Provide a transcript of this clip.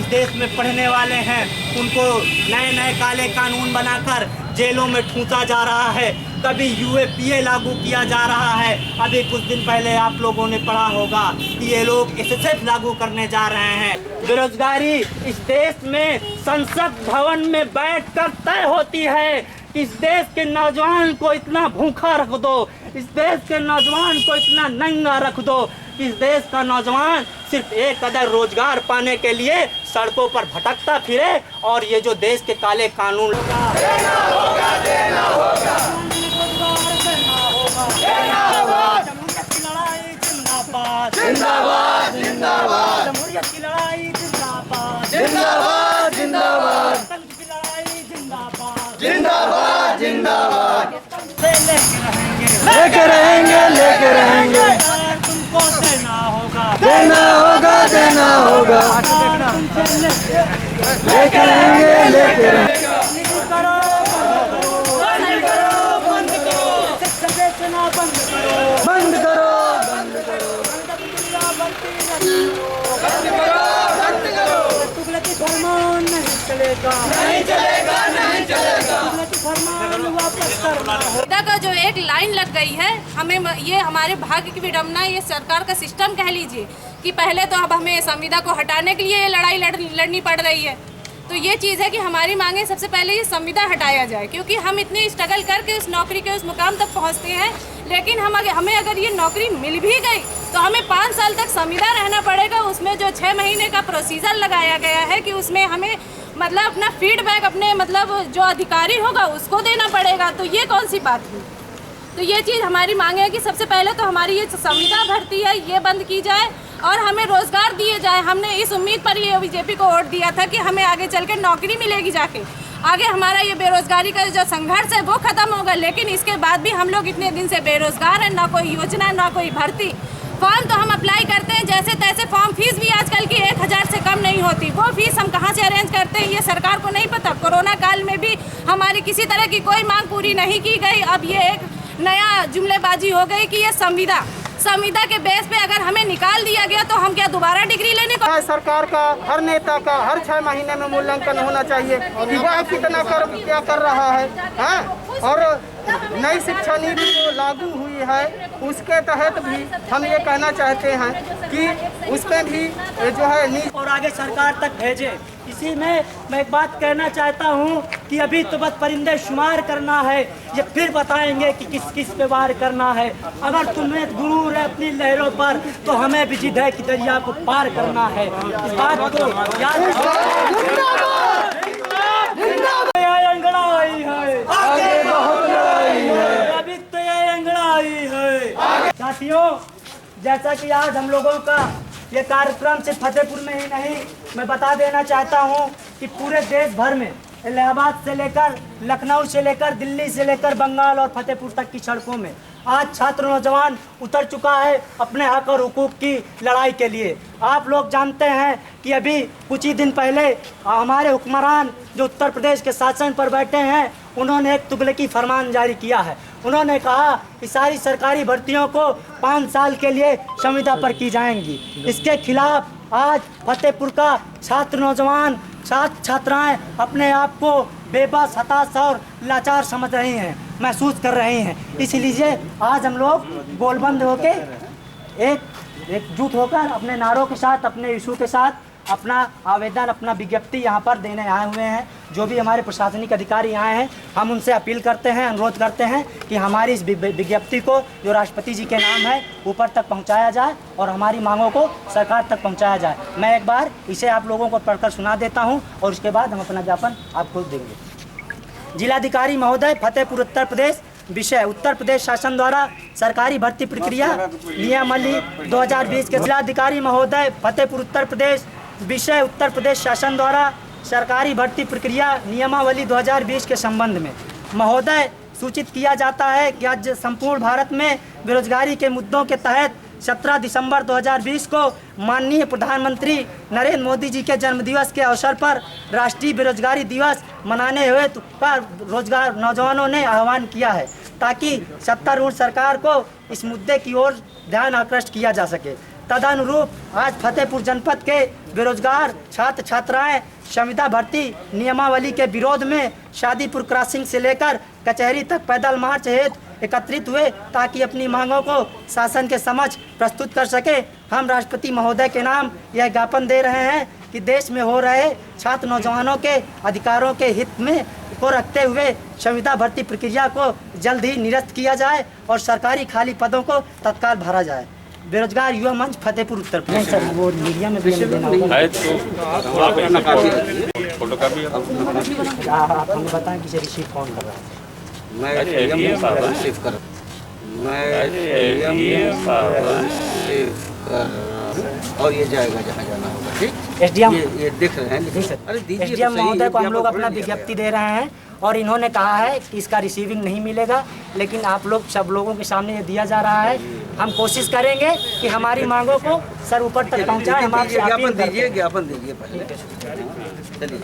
देश में पढ़ने वाले हैं उनको नए नए काले कानून बनाकर जेलों में ठूंसा जा रहा है। कभी यूएपीए लागू किया जा रहा है। अभी कुछ दिन पहले आप लोगों ने पढ़ा होगा कि ये लोग एसएसएफ लागू करने जा रहे हैं। बेरोजगारी इस देश में संसद भवन में बैठकर तय होती है। इस देश के नौजवान को इतना भूखा रख दो, इस देश के नौजवान को इतना नंगा रख दो, इस देश का नौजवान सिर्फ एक कदर रोजगार पाने के लिए सड़कों पर भटकता फिरे और ये जो देश के काले कानून देना होगा, देना होगा, जमहूरियत की लड़ाई जिंदाबाद, जिंदाबाद जिंदाबाद, जमहूरियत की लड़ाई जिंदाबाद, जिंदाबाद जिंदाबाद, वतन की लड़ाई जिंदाबाद, जिंदाबाद जिंदाबाद, लेके रहेंगे लेके रहेंगे, तुमको देना होगा, देना होगा, देना होगा, लेके रहेंगे लेके रहेंगे, बंद करो, बंद करो, तुगलकी फरमान नहीं चलेगा, नहीं चलेगा, नहीं चलेगा, तुगलकी फरमान वापस करना होगा। संविदा का जो एक लाइन लग गई है, हमें ये हमारे भाग्य की विडम्बना, ये सरकार का सिस्टम कह लीजिए कि पहले तो अब हमें संविदा को हटाने के लिए ये लड़ाई लड़नी पड़ रही है। तो ये चीज़ है कि हमारी मांगे सबसे पहले ये संविदा हटाया जाए, क्योंकि हम इतने स्ट्रगल करके उस नौकरी के उस मुकाम तक पहुंचते हैं, लेकिन हमें अगर ये नौकरी मिल भी गई तो हमें 5 साल तक संविदा रहना पड़ेगा। उसमें जो 6 महीने का प्रोसीजर लगाया गया है कि उसमें हमें मतलब अपना फीडबैक अपने मतलब जो अधिकारी होगा उसको देना पड़ेगा। तो ये कौन सी बात हुई? तो ये चीज़ हमारी मांग है कि सबसे पहले तो हमारी ये संविदा भर्ती है ये बंद की जाए और हमें रोजगार दिए जाए। हमने इस उम्मीद पर ये बीजेपी को वोट दिया था कि हमें आगे चल के नौकरी मिलेगी, जाके आगे हमारा ये बेरोजगारी का जो संघर्ष है वो खत्म होगा। लेकिन इसके बाद भी हम लोग इतने दिन से बेरोजगार हैं, ना कोई योजना ना कोई भर्ती। फॉर्म तो हम अप्लाई करते हैं जैसे तैसे, फॉर्म फीस भी आजकल की 1000 से कम नहीं होती। वो फीस हम कहाँ से अरेंज करते हैं ये सरकार को नहीं पता। कोरोना काल में भी हमारी किसी तरह की कोई मांग पूरी नहीं की गई। अब ये एक नया जुमलेबाजी हो गई कि ये संविदा के बेस पे अगर हमें निकाल दिया गया तो हम क्या दोबारा डिग्री लेने को? सरकार का, हर नेता का हर 6 महीने में मूल्यांकन होना चाहिए कि वह कितना क्या कर रहा है, हाँ? और नई शिक्षा नीति जो लागू हुई है उसके तहत भी हम ये कहना चाहते हैं कि उसमें भी जो है और आगे सरकार तक भेजे। इसी में मैं एक बात कहना चाहता हूँ कि अभी तो बस परिंदे शुमार करना है, ये फिर बताएंगे कि किस किस पे वार करना है। अगर तुम्हें गुरूर है अपनी लहरों पर तो हमें भी जिद है कि दरिया को पार करना है। इस बात को याद अंगड़ाई है, आगे बहुत लड़ाई है, अभी तो ये अंगड़ाई है। साथियों, जैसा कि आज हम लोगों का ये कार्यक्रम सिर्फ फतेहपुर में ही नहीं, मैं बता देना चाहता हूँ कि पूरे देश भर में इलाहाबाद से लेकर लखनऊ से लेकर दिल्ली से लेकर बंगाल और फतेहपुर तक की सड़कों में आज छात्र नौजवान उतर चुका है अपने हक और हुकूक की लड़ाई के लिए। आप लोग जानते हैं कि अभी कुछ ही दिन पहले हमारे हुक्मरान जो उत्तर प्रदेश के शासन पर बैठे हैं उन्होंने एक तुगलकी फरमान जारी किया है। उन्होंने कहा कि सारी सरकारी भर्तियों को 5 साल के लिए संविदा पर की जाएंगी। इसके खिलाफ आज फतेहपुर का छात्र नौजवान छात्राएं अपने आप को बेबस, हताश और लाचार समझ रही हैं, महसूस कर रही हैं। इसलिए आज हम लोग गोलबंद होके एकजुट होकर अपने नारों के साथ, अपने इशू के साथ अपना आवेदन, अपना विज्ञप्ति यहाँ पर देने आए हुए हैं। जो भी हमारे प्रशासनिक अधिकारी आए हैं, हम उनसे अपील करते हैं, अनुरोध करते हैं कि हमारी इस विज्ञप्ति को जो राष्ट्रपति जी के नाम है ऊपर तक पहुँचाया जाए और हमारी मांगों को सरकार तक पहुँचाया जाए। मैं एक बार इसे आप लोगों को पढ़कर सुना देता हूँ और उसके बाद हम अपना ज्ञापन आपको देंगे। जिलाधिकारी महोदय, फतेहपुर उत्तर प्रदेश। विषय: उत्तर प्रदेश शासन द्वारा सरकारी भर्ती प्रक्रिया नियमावली 2020 के। जिलाधिकारी महोदय, फतेहपुर उत्तर प्रदेश। विषय: उत्तर प्रदेश शासन द्वारा सरकारी भर्ती प्रक्रिया नियमावली 2020 के संबंध में। महोदय, सूचित किया जाता है कि आज संपूर्ण भारत में बेरोजगारी के मुद्दों के तहत 17 दिसंबर 2020 को माननीय प्रधानमंत्री नरेंद्र मोदी जी के जन्मदिवस के अवसर पर राष्ट्रीय बेरोजगारी दिवस मनाने हुए पर रोजगार नौजवानों ने आह्वान किया है ताकि सत्तारूढ़ सरकार को इस मुद्दे की ओर ध्यान आकृष्ट किया जा सके। तदनुरूप आज फतेहपुर जनपद के बेरोजगार छात्र छात्राएं संविदा भर्ती नियमावली के विरोध में शादीपुर क्रॉसिंग से लेकर कचहरी तक पैदल मार्च हेतु एकत्रित हुए ताकि अपनी मांगों को शासन के समक्ष प्रस्तुत कर सके। हम राष्ट्रपति महोदय के नाम यह ज्ञापन दे रहे हैं कि देश में हो रहे छात्र नौजवानों के अधिकारों के हित में को रखते हुए संविदा भर्ती प्रक्रिया को जल्द ही निरस्त किया जाए और सरकारी खाली पदों को तत्काल भरा जाए। बेरोजगार युवा मंच फतेहपुर उत्तर प्रदेश। सर वो मीडिया में भी देना होगा। आप हमें बताएं कि रिसीव कौन कर रहा है? और ये जाएगा जहाँ जाना होगा। ठीक, एसडीएम ये देख रहे हैं। अरे एसडीएम महोदय को हम लोग अपना विज्ञप्ति दे रहे हैं और इन्होंने कहा है कि इसका रिसीविंग नहीं मिलेगा, लेकिन आप लोग सब लोगों के सामने ये दिया जा रहा है। हम कोशिश करेंगे कि हमारी मांगों को सर ऊपर तक पहुँचाएं। हम आपसे ज्ञापन दीजिए, ज्ञापन दीजिए पहले। चलिए।